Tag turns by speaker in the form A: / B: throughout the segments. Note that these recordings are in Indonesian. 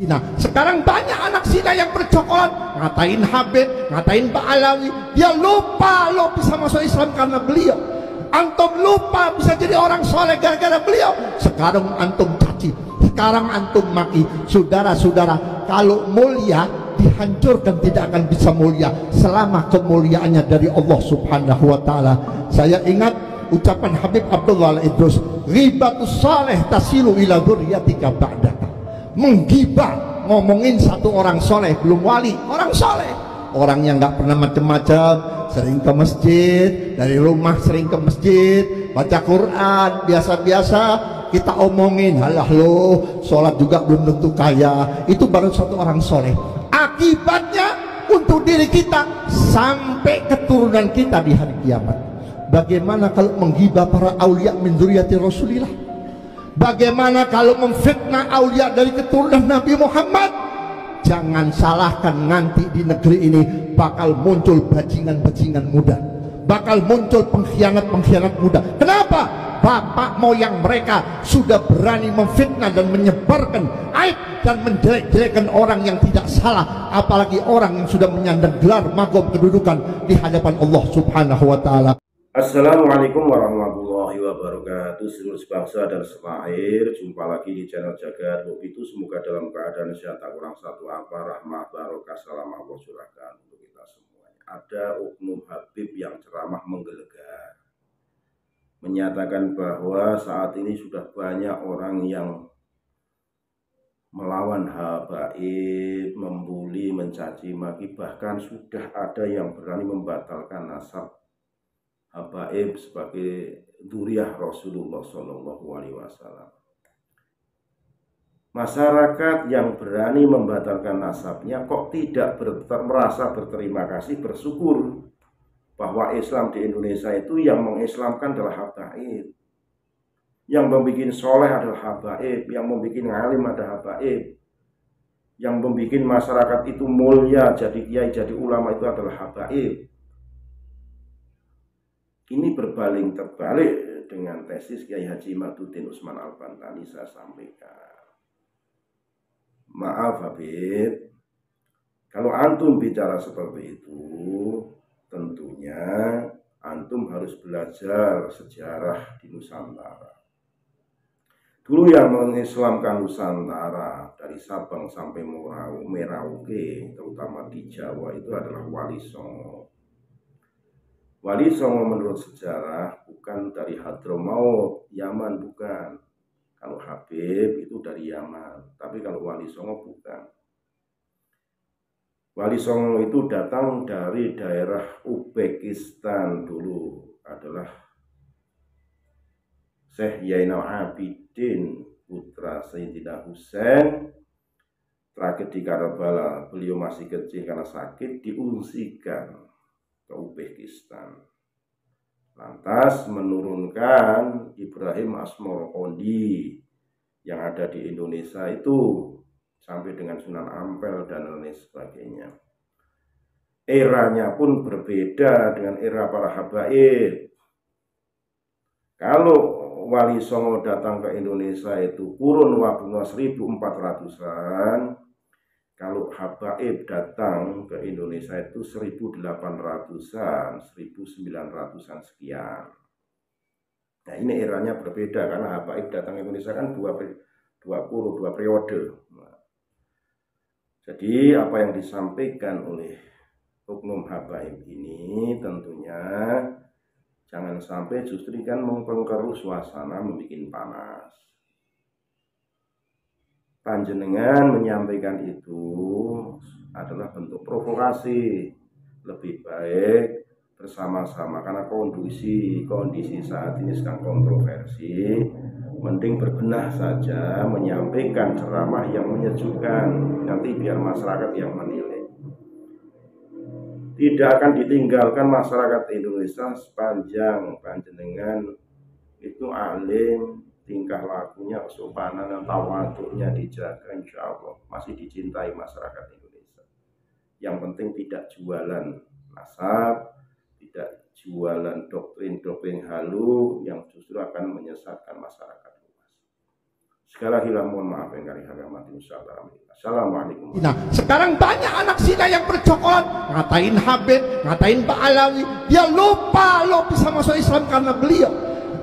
A: Nah, sekarang banyak anak zina yang bercokol, ngatain Habib, ngatain Pak Alawi. Dia lupa lo bisa masuk Islam karena beliau. Antum lupa bisa jadi orang soleh gara-gara beliau. Sekarang antum caci, sekarang antum maki. Saudara-saudara, kalau mulia dihancurkan tidak akan bisa mulia selama kemuliaannya dari Allah Subhanahu wa taala. Saya ingat ucapan Habib Abdullah Al-Idrus, ghibatus saleh tasilu ila dzurriyyatika ba'daka. Menggibah, ngomongin satu orang soleh, belum wali, orang soleh, orang yang nggak pernah macam-macam, sering ke masjid, dari rumah sering ke masjid, baca Quran, biasa-biasa kita omongin, halah lo sholat juga belum tentu kaya, itu baru satu orang soleh. Akibatnya untuk diri kita sampai keturunan kita di hari kiamat. Bagaimana kalau menggibah para aulia min dzurriyyati Rasulillah? Bagaimana kalau memfitnah aulia dari keturunan Nabi Muhammad? Jangan salahkan, nanti di negeri ini bakal muncul bajingan-bajingan muda, bakal muncul pengkhianat-pengkhianat muda. Kenapa? Bapak moyang mereka sudah berani memfitnah dan menyebarkan aib dan menjelek-jelekan orang yang tidak salah, apalagi orang yang sudah menyandang gelar magom kedudukan di hadapan Allah Subhanahu wa taala.
B: Assalamualaikum warahmatullahi wabarakatuh. Seluruh bangsa dan setanah, jumpa lagi di channel Jagat Hobi itu. Semoga dalam keadaan sehat, tak kurang satu apa, rahmat barokah salam Allah curahkan untuk kita semuanya. Ada oknum Habib yang ceramah menggelegar, menyatakan bahwa saat ini sudah banyak orang yang melawan habaib, membuli, mencaci maki, bahkan sudah ada yang berani membatalkan nasab habaib sebagai dzurriyyah Rasulullah Shallallahu Alaihi Wasallam. Masyarakat yang berani membatalkan nasabnya kok tidak merasa berterima kasih, bersyukur bahwa Islam di Indonesia itu yang mengislamkan adalah habaib, yang membuat soleh adalah habaib, yang membuat alim adalah habaib, yang membuat masyarakat itu mulia, jadi kiai, jadi ulama itu adalah habaib. Ini berbanding terbalik dengan tesis Kiai Haji Maduddin Utsman Al-Bantani. Saya sampaikan, maaf Habib, kalau antum bicara seperti itu, tentunya antum harus belajar sejarah di Nusantara. Dulu yang mengislamkan Nusantara dari Sabang sampai Merauke, terutama di Jawa, itu adalah Wali Songo. Wali Songo menurut sejarah bukan dari Hadramaut, Yaman, bukan. Kalau Habib itu dari Yaman, tapi kalau Wali Songo bukan. Wali Songo itu datang dari daerah Uzbekistan, dulu adalah Syekh Zainal Abidin, putra Sayyidina Husain. Terakhir di Karbala, beliau masih kecil karena sakit, diungsikan ke Uzbekistan. Lantas menurunkan Ibrahim Asmorokondi yang ada di Indonesia itu sampai dengan Sunan Ampel dan lain sebagainya. Eranya pun berbeda dengan era para habaib. Kalau Wali Songo datang ke Indonesia itu kurun waktunya 1400-an. Kalau habaib datang ke Indonesia itu 1800-an, 1900-an sekian. Nah, ini eranya berbeda karena habaib datang ke Indonesia kan dua periode. Nah, jadi apa yang disampaikan oleh oknum habaib ini tentunya jangan sampai justru kan mempengaruhi suasana, membuat panas. Panjenengan menyampaikan itu adalah bentuk provokasi. Lebih baik bersama-sama, karena kondisi saat ini sedang kontroversi, mending berbenah saja, menyampaikan ceramah yang menyejukkan, nanti biar masyarakat yang menilai. Tidak akan ditinggalkan masyarakat Indonesia sepanjang panjenengan itu alim, tingkah lakunya, kesopanan dan tawaduknya dijaga, insya Allah masih dicintai masyarakat Indonesia. Yang penting tidak jualan nasab, tidak jualan doktrin-doktrin halu yang justru akan menyesatkan masyarakat luas. Sekali lagi mohon maaf yang kali hormati. Assalamualaikum.
A: Nah, sekarang banyak anak zina yang bercokol, ngatain Habib, ngatain Pak Alawi. Dia lupa lo bisa masuk Islam karena beliau.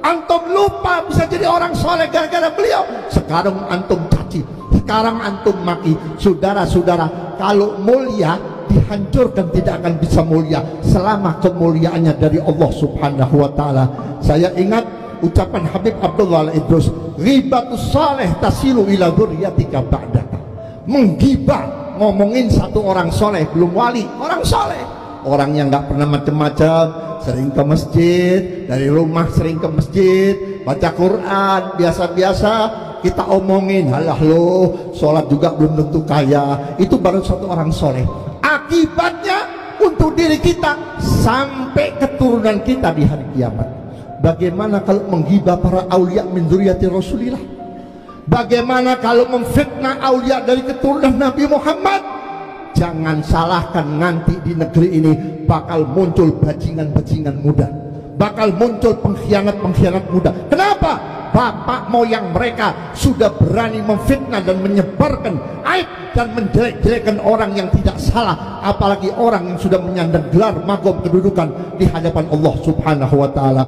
A: Antum lupa bisa jadi orang soleh gara-gara beliau. Sekarang antum caci, sekarang antum maki. Saudara-saudara, kalau mulia dihancurkan tidak akan bisa mulia selama kemuliaannya dari Allah Subhanahu wa taala. Saya ingat ucapan Habib Abdullah Al-Idrus, ghibatus saleh tasilu ila dzurriyyatika ba'daka. Menggibah, ngomongin satu orang soleh, belum wali, orang soleh, orang yang nggak pernah macam-macam, sering ke masjid, dari rumah sering ke masjid, baca Quran biasa-biasa, kita omongin, halah lo sholat juga belum tentu kaya, itu baru satu orang soleh. Akibatnya untuk diri kita sampai keturunan kita di hari kiamat. Bagaimana kalau menggibah para aulia min dzurriyyati Rasulillah? Bagaimana kalau memfitnah aulia dari keturunan Nabi Muhammad? Jangan salahkan, nanti di negeri ini bakal muncul bajingan-bajingan muda, bakal muncul pengkhianat-pengkhianat muda. Kenapa? Bapak moyang mereka sudah berani memfitnah dan menyebarkan aib dan menjelek-jelekkan orang yang tidak salah, apalagi orang yang sudah menyandang gelar magom kedudukan di hadapan Allah Subhanahu wa taala.